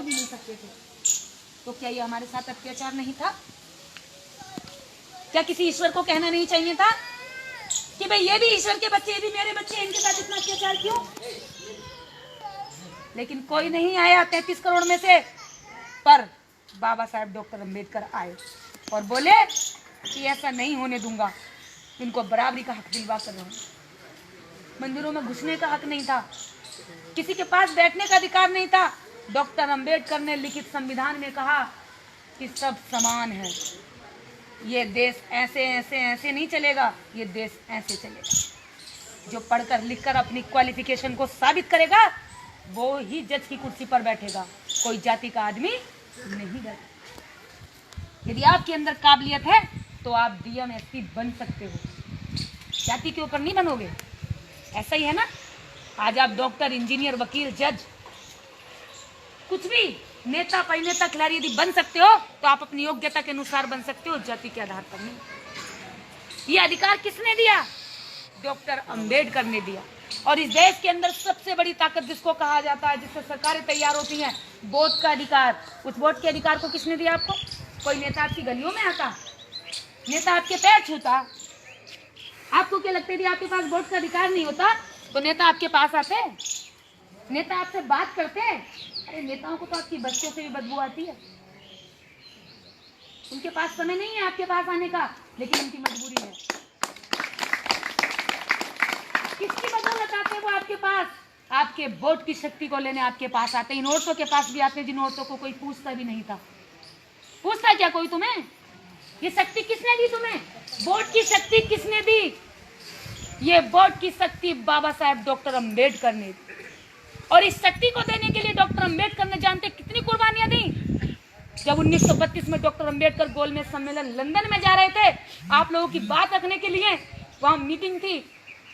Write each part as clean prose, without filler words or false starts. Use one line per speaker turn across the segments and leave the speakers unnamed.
सुन ही नहीं सकते थे। तो क्या ये हमारे साथ अत्याचार नहीं था? क्या किसी ईश्वर को कहना नहीं चाहिए था कि भाई ये भी ईश्वर के बच्चे, ये भी मेरे बच्चे, इनके साथ इतना अत्याचार क्यों? लेकिन कोई नहीं आया 33 करोड़ में से। पर बाबा साहेब डॉक्टर अंबेडकर आए और बोले कि ऐसा नहीं होने दूंगा, इनको बराबरी का हक दिलवा कर रहा हूं। मंदिरों में घुसने का हक नहीं था, किसी के पास बैठने का अधिकार नहीं था। डॉक्टर अंबेडकर ने लिखित संविधान में कहा कि सब समान है। ये देश ऐसे ऐसे ऐसे नहीं चलेगा, ये देश ऐसे चलेगा। जो पढ़कर लिखकर अपनी क्वालिफिकेशन को साबित करेगा वो ही जज की कुर्सी पर बैठेगा, कोई जाति का आदमी नहीं बैठेगा। यदि आपके अंदर काबिलियत है तो आप डीएम एसपी बन सकते हो, जाति के ऊपर नहीं बनोगे। ऐसा ही है ना, आज आप डॉक्टर, इंजीनियर, वकील, जज, कुछ भी, नेता, परिनेता, खिलाड़ी यदि बन सकते हो तो आप अपनी योग्यता के अनुसार बन सकते हो, जाति के आधार पर नहीं। ये अधिकार किसने दिया? डॉक्टर अंबेडकर ने दिया। और इस देश के अंदर सबसे बड़ी ताकत जिसको कहा जाता है, जिससे सरकारें तैयार होती हैं, वोट का अधिकार। उस वोट के अधिकार को किसने दिया आपको? कोई नेता आपकी गलियों में आता, नेता आपके पैर छूता? आपको क्या लगता है यदि आपके पास वोट का अधिकार नहीं होता तो नेता आपके पास आते, नेता आपसे बात करते? अरे नेताओं को तो आपकी बच्चों से भी बदबू आती है। उनके पास समय नहीं है आपके पास आने का, लेकिन उनकी मजबूरी है। किसकी बदौलत आते हैं वो आपके पास? आपके वोट की शक्ति को लेने आपके पास आते हैं। इन औरतों के पास भी आते हैं जिन औरतों को कोई पूछता भी नहीं था। पूछता क्या कोई तुम्हें? ये शक्ति किसने दी तुम्हें? वोट की शक्ति किसने दी? ये वोट की शक्ति बाबा साहेब डॉक्टर अंबेडकर ने दी। और इस शक्ति को देने के लिए डॉक्टर अंबेडकर ने जानते कितनी कुर्बानियां दी? जब 1932 में डॉक्टर अंबेडकर गोलमेज सम्मेलन लंदन में जा रहे थे, आप लोगों की बात रखने के लिए वहां मीटिंग थी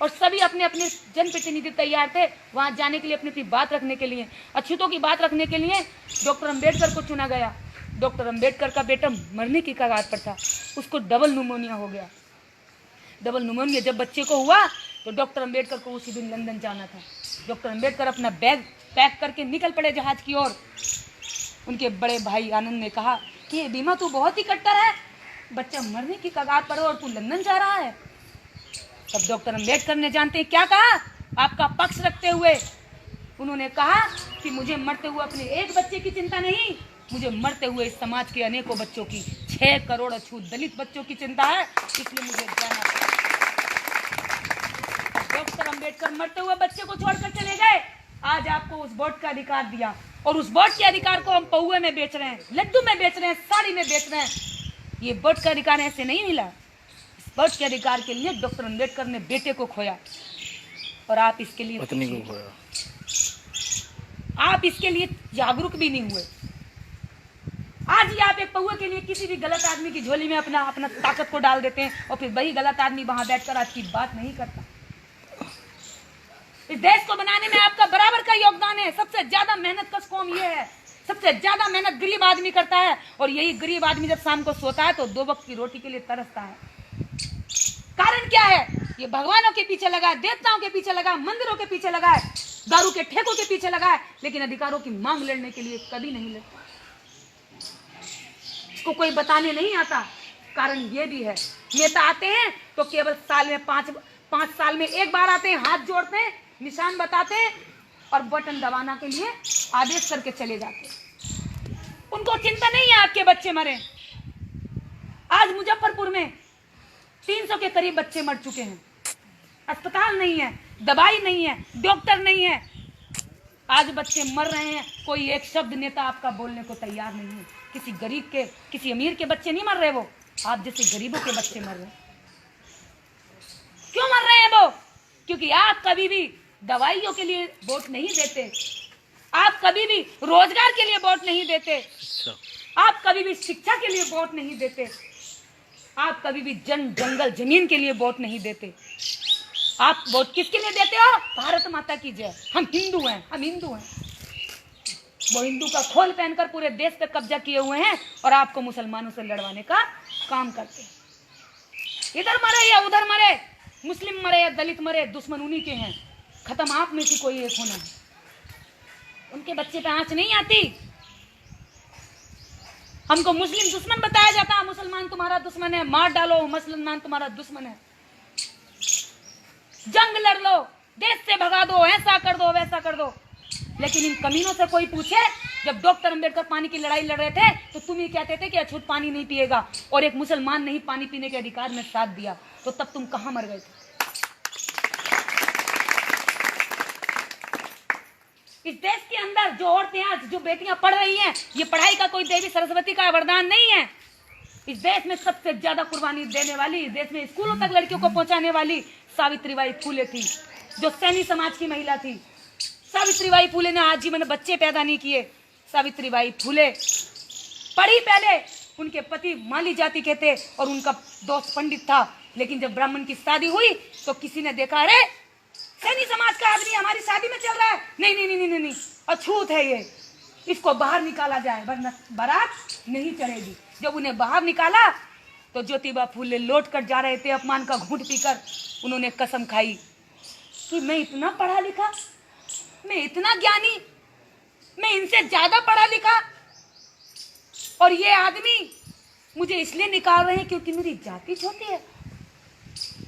और सभी अपने अपने जनप्रतिनिधि तैयार थे वहां जाने के लिए, अपनी अपनी बात रखने के लिए, अछूतों की बात रखने के लिए डॉक्टर अंबेडकर को चुना गया। डॉक्टर अंबेडकर का बेटा मरने की कगार पर था, उसको डबल न्यूमोनिया हो गया। डबल न्यूमोनिया जब बच्चे को हुआ तो डॉक्टर अंबेडकर को उसी दिन लंदन जाना था। डॉक्टर अंबेडकर अपना बैग पैक करके निकल पड़े जहाज की ओर। उनके बड़े भाई आनंद ने कहा कि बीमा तू बहुत ही कट्टर है, बच्चा मरने की कगार पर और तू लंदन जा रहा है। तब डॉक्टर अंबेडकर ने जानते हैं क्या कहा, आपका पक्ष रखते हुए उन्होंने कहा कि मुझे मरते हुए अपने एक बच्चे की चिंता नहीं, मुझे मरते हुए इस समाज के अनेकों बच्चों की, 6 करोड़ अछूत दलित बच्चों की चिंता है, इसलिए मुझे जाना पड़ा। डॉक्टर अंबेडकर मरते हुए बच्चे को छोड़कर चले गए। आज आपको उस वोट का अधिकार दिया और उस वोट के अधिकार को हम पौए में बेच रहे हैं, लड्डू में बेच रहे हैं, साड़ी में बेच रहे हैं। ये वोट का अधिकार ऐसे नहीं मिला। इस वोट के अधिकार के लिए डॉक्टर अंबेडकर ने बेटे को खोया और आप इसके लिए
पत्नी को खोया।
आप इसके लिए जागरूक भी नहीं हुए। आज ही आप एक पौए के लिए किसी भी गलत आदमी की झोली में अपना अपना ताकत को डाल देते हैं और फिर वही गलत आदमी वहां बैठकर आपकी बात नहीं करता। इस देश को बनाने में आपका बराबर का योगदान है। सबसे ज्यादा मेहनत कश कौम ये है, सबसे ज्यादा मेहनत गरीब आदमी करता है और यही गरीब आदमी जब शाम को सोता है तो 2 वक्त की रोटी के लिए तरसता है। कारण क्या है? ये भगवानों के पीछे लगा है, देवताओं के पीछे लगा है, मंदिरों के पीछे लगा है, दारू के ठेकों के पीछे लगा है, लेकिन अधिकारों की मांग लड़ने के लिए कभी नहीं लड़ता। इसको कोई बताने नहीं आता। कारण ये भी है, नेता आते हैं तो केवल साल में 5 साल में एक बार आते हैं, हाथ जोड़ते हैं, निशान बताते हैं और बटन दबाना के लिए आदेश करके चले जाते हैं। उनको चिंता नहीं है आपके बच्चे मरे। आज मुजफ्फरपुर में 300 के करीब बच्चे मर चुके हैं। अस्पताल नहीं है, दवाई नहीं है, डॉक्टर नहीं है। आज बच्चे मर रहे हैं, कोई एक शब्द नेता आपका बोलने को तैयार नहीं है। किसी गरीब के, किसी अमीर के बच्चे नहीं मर रहे, वो आप जैसे गरीबों के बच्चे मर रहे हैं। क्यों मर रहे हैं वो? क्योंकि आप कभी भी दवाइयों के लिए वोट नहीं देते, आप कभी भी रोजगार के लिए वोट नहीं देते, आप कभी भी शिक्षा के लिए वोट नहीं देते, आप कभी भी जंगल जमीन के लिए वोट नहीं देते। आप वोट किसके लिए देते हो? भारत माता की जय। हम हिंदू हैं, हम हिंदू हैं। वो हिंदू का खोल पहनकर पूरे देश पे कब्जा किए हुए हैं और आपको मुसलमानों से लड़वाने का काम करते हैं। इधर मरे या उधर मरे, मुस्लिम मरे या दलित मरे, दुश्मन उन्हीं के हैं। खत्म आप में से कोई एक होना है। उनके बच्चे पे आंच नहीं आती, हमको मुस्लिम दुश्मन बताया जाता है, मुसलमान तुम्हारा दुश्मन है, मार डालो, मुसलमान तुम्हारा दुश्मन है, जंग लड़ लो, देश से भगा दो, ऐसा कर दो, वैसा कर दो। लेकिन इन कमीनों से कोई पूछे, जब डॉक्टर अंबेडकर पानी की लड़ाई लड़ रहे थे तो तुम ही कहते थे कि अछूत पानी नहीं पिएगा, और एक मुसलमान ने ही पानी पीने के अधिकार में साथ दिया, तो तब तुम कहां मर गए थे? इस देश के अंदर जो औरतें आज, जो बेटियां पढ़ रही हैं, ये पढ़ाई का कोई देवी सरस्वती का वरदान नहीं है। इस देश में सबसे ज्यादा कुर्बानी देने वाली, इस देश में स्कूलों तक लड़कियों को पहुंचाने वाली सावित्रीबाई फूले थी, जो सैनी समाज की महिला थी। सावित्रीबाई फूले ने आजीवन बच्चे पैदा नहीं किए। सावित्रीबाई फूले पढ़ी पहले, उनके पति माली जाति के थे और उनका दोस्त पंडित था, लेकिन जब ब्राह्मण की शादी हुई तो किसी ने देखा, अरे सैनी समाज का आदमी हमारी शादी में चल रहा है, नहीं नहीं नहीं नहीं नहीं, अछूत है ये, इसको बाहर निकाला जाए वरना बारात नहीं चढ़ेगी। जब उन्हें बाहर निकाला तो ज्योतिबा फूले लौट कर जा रहे थे, अपमान का घूंट पीकर उन्होंने कसम खाई कि मैं इतना पढ़ा लिखा, मैं इतना ज्ञानी, मैं इनसे ज्यादा पढ़ा लिखा, और ये आदमी मुझे इसलिए निकाल रहे हैं क्योंकि मेरी जाति छोटी है,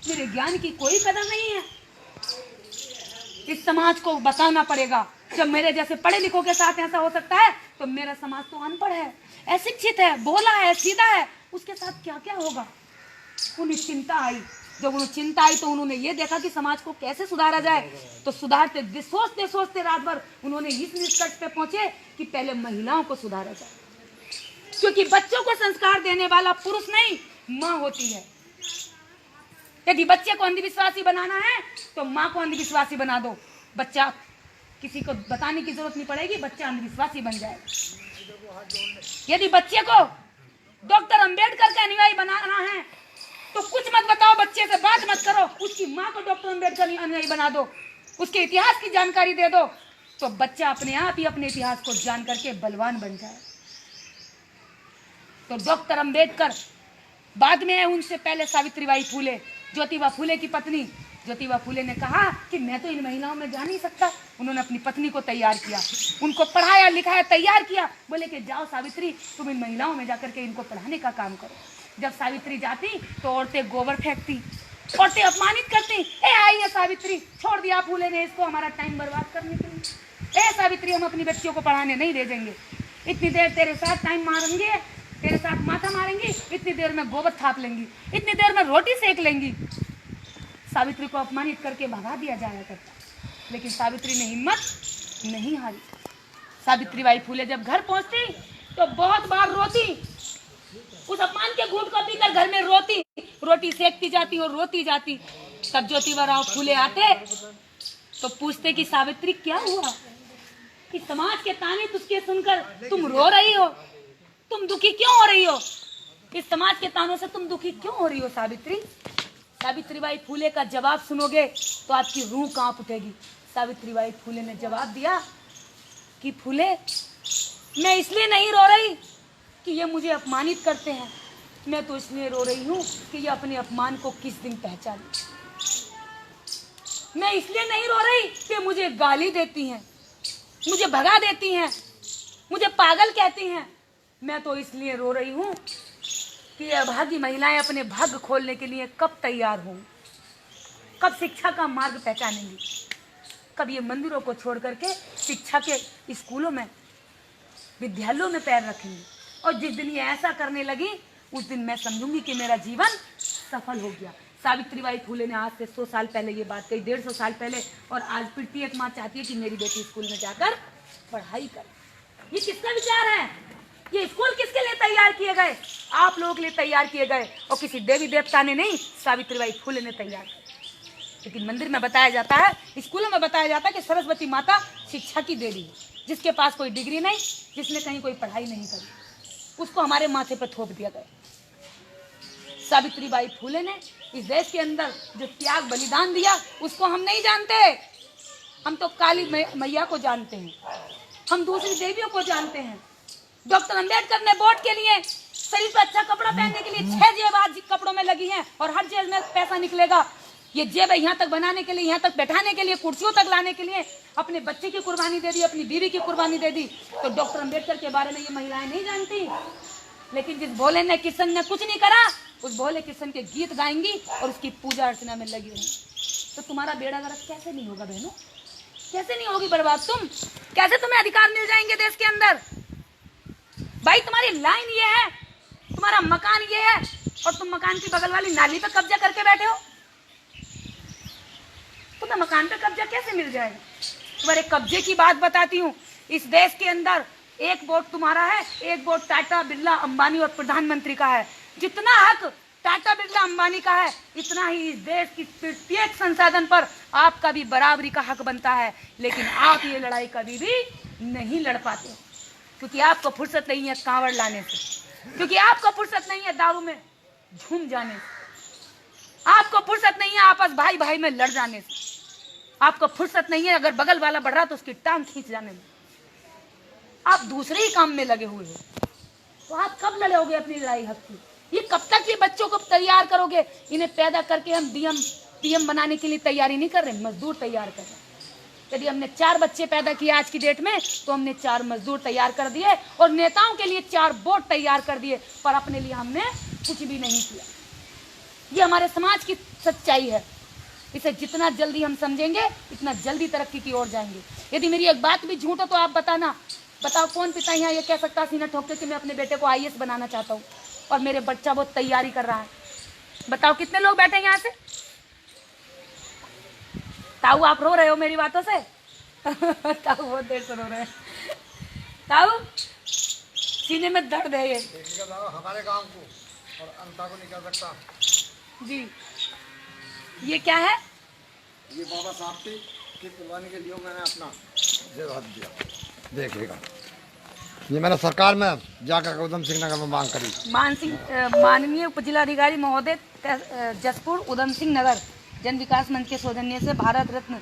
मेरे ज्ञान की कोई कदर नहीं है। इस समाज को बताना पड़ेगा, जब मेरे जैसे पढ़े लिखों के साथ ऐसा हो सकता है तो मेरा समाज तो अनपढ़ है, अशिक्षित है, भोला है, सीधा है, उसके साथ क्या क्या होगा। उन्हें चिंता आई, जब उन्हें चिंता आई तो उन्होंने ये देखा कि समाज को कैसे सुधारा जाए, तो सुधारते सोचते सोचते रात भर उन्होंने इस निष्कर्ष पे पहुंचे कि पहले महिलाओं को सुधारा जाए, क्योंकि बच्चों को संस्कार देने वाला पुरुष नहीं, माँ होती है। यदि बच्चे को अंधविश्वासी बनाना है तो माँ को अंधविश्वासी बना दो, बच्चा किसी को बताने की जरूरत नहीं पड़ेगी, बच्चा अंधविश्वासी बन जाएगा। यदि बच्चे को डॉक्टर अंबेडकर का अनुयायी बनाना है तो कुछ मत बताओ, बच्चे से बात मत करो, उसकी माँ को डॉक्टर अंबेडकर अनुयायी बना दो, उसके इतिहास की जानकारी दे दो, तो बच्चा अपने आप ही अपने इतिहास को जान करके बलवान बन जाए। तो डॉक्टर अंबेडकर बाद में है, उनसे पहले सावित्रीबाई फूले, ज्योतिबा फूले की पत्नी। ज्योतिबा फूले ने कहा कि मैं तो इन महिलाओं में जा नहीं सकता। उन्होंने अपनी पत्नी को तैयार किया, उनको पढ़ाया लिखाया, तैयार किया, बोले कि जाओ सावित्री, तुम इन महिलाओं में जाकर के इनको पढ़ाने का काम करो। जब सावित्री जाती तो औरतें गोबर फेंकती, औरतें अपमानित करती, ए आई है सावित्री, छोड़ दिया फूले ने इसको हमारा टाइम बर्बाद करने के लिए, ए सावित्री हम अपनी बच्चियों को पढ़ाने नहीं भेजेंगे, इतनी देर तेरे साथ टाइम मारेंगे, तेरे साथ माथा मारेंगी, इतनी देर में गोबर थाप लेंगी, इतनी देर में रोटी सेक लेंगी। सावित्री को अपमानित करके भगा दिया जाया करता, लेकिन सावित्री ने हिम्मत नहीं हारी। सावित्रीबाई फूले जब घर पहुंचती तो बहुत बार रोती, उस अपमान के घूंट को पीकर घर में रोती, रोटी सेकती जाती और रोती जाती। तब ज्योतिबा राव फूले आते तो पूछते कि सावित्री क्या हुआ, कि समाज के ताने तुझके सुनकर तुम रो रही हो, तुम दुखी क्यों हो रही हो, इस समाज के तानों से तुम दुखी क्यों हो रही हो सावित्री। सावित्रीबाई फूले का जवाब सुनोगे तो आपकी रूह कांप उठेगी। सावित्रीबाई फूले ने जवाब दिया कि फूले, मैं इसलिए नहीं रो रही कि ये मुझे अपमानित करते हैं, मैं तो इसलिए रो रही हूँ कि ये अपने अपमान को किस दिन पहचाने। मैं इसलिए नहीं रो रही कि मुझे गाली देती हैं, मुझे भगा देती हैं, मुझे पागल कहती हैं, मैं तो इसलिए रो रही हूँ कि अभागी महिलाएं अपने भाग्य खोलने के लिए कब तैयार हों, कब शिक्षा का मार्ग पहचानेंगी, कब ये मंदिरों को छोड़ करके शिक्षा के स्कूलों में, विद्यालयों में पैर रखेंगी। और जिस दिन ये ऐसा करने लगी उस दिन मैं समझूंगी कि मेरा जीवन सफल हो गया। सावित्रीबाई फूले ने आज से 100 साल पहले ये बात कही, 150 साल पहले, और आज फिर एक माँ चाहती है कि मेरी बेटी स्कूल में जाकर पढ़ाई करे। ये किसका विचार है? ये स्कूल किसके लिए तैयार किए गए? आप लोगों के लिए तैयार किए गए, और किसी देवी देवता ने नहीं, सावित्रीबाई फूले ने तैयार किया। लेकिन मंदिर में बताया जाता है, स्कूलों में बताया जाता है कि सरस्वती माता शिक्षा की देवी है, जिसके पास कोई डिग्री नहीं, जिसने कहीं कोई पढ़ाई नहीं करी, उसको हमारे माथे पर थोप दिया गया। सावित्रीबाई फूले ने इस देश के अंदर जो त्याग बलिदान दिया उसको हम नहीं जानते। हम तो काली मैया को जानते हैं, हम दूसरी देवियों को जानते हैं। डॉक्टर अंबेडकर ने वोट के लिए शरीर पर अच्छा कपड़ा पहनने के लिए 6 जेब आज कपड़ों में लगी हैं, और हर जेब में पैसा निकलेगा। ये जेब यहाँ तक बनाने के लिए, यहाँ तक बैठाने के लिए, कुर्सियों तक लाने के लिए अपने बच्चे की कुर्बानी दे दी, अपनी बीवी की कुर्बानी दे दी। तो डॉक्टर अंबेडकर के बारे में ये महिलाएं नहीं जानती, लेकिन जिस भोले ने किशन ने कुछ नहीं करा, उस भोले किशन के गीत गाएंगी और उसकी पूजा अर्चना में लगी रहेंगी। तो तुम्हारा बेड़ा गर्क कैसे नहीं होगा बहनों? कैसे नहीं होगी बर्बाद तुम? कैसे तुम्हें अधिकार मिल जाएंगे देश के अंदर? भाई तुम्हारी लाइन ये है, तुम्हारा मकान ये है, और तुम मकान की बगल वाली नाली पे कब्जा करके बैठे हो। तुम्हें मकान पे कब्जा कैसे मिल जाएगा? तुम्हारे कब्जे की बात बताती हूँ। इस देश के अंदर एक वोट तुम्हारा है, एक वोट टाटा बिरला अंबानी और प्रधानमंत्री का है। जितना हक टाटा बिरला अंबानी का है, इतना ही इस देश की प्रत्येक संसाधन पर आपका भी बराबरी का हक बनता है। लेकिन आप ये लड़ाई कभी भी नहीं लड़ पाते, क्योंकि आपको फुर्सत नहीं है कांवड़ लाने से, क्योंकि आपको फुर्सत नहीं है दारू में झूम जाने से, आपको फुर्सत नहीं है आपस भाई भाई में लड़ जाने से, आपको फुर्सत नहीं है अगर बगल वाला बढ़ रहा तो उसकी टांग खींच जाने में। आप दूसरे ही काम में लगे हुए हो, तो आप कब लड़ोगे अपनी लड़ाई हक की? ये कब तक ये बच्चों को तैयार करोगे? इन्हें पैदा करके हम पीएम बनाने के लिए तैयारी नहीं कर रहे, मजदूर तैयार कर रहे हैं। यदि हमने 4 बच्चे पैदा किए आज की डेट में, तो हमने 4 मजदूर तैयार कर दिए और नेताओं के लिए 4 वोट तैयार कर दिए, पर अपने लिए हमने कुछ भी नहीं किया। ये हमारे समाज की सच्चाई है। इसे जितना जल्दी हम समझेंगे, इतना जल्दी तरक्की की ओर जाएंगे। यदि मेरी एक बात भी झूठ हो तो आप बताना, बताओ कौन पिता यहाँ ये कह सकता सीना ठोक के कि मैं अपने बेटे को IAS बनाना चाहता हूँ और मेरे बच्चा बहुत तैयारी कर रहा है? बताओ कितने लोग बैठे यहाँ से? ताऊ आप रो रहे हो मेरी बातों से? ताऊ बहुत देर से रो रहे हैं। ताऊ सीने में दर्द है ये।
हमारे गांव को और अंता को नहीं कर सकता
जी। ये क्या है?
ये बाबा साहब की कुर्बानी के लिए मैंने अपना जवाब दिया। देखिएगा, ये मैंने सरकार में जाकर उधम सिंह नगर में मांग करी।
माननीय उप जिलाधिकारी महोदय जसपुर उधम सिंह नगर जन विकास मंच के सौजन्य से भारत रत्न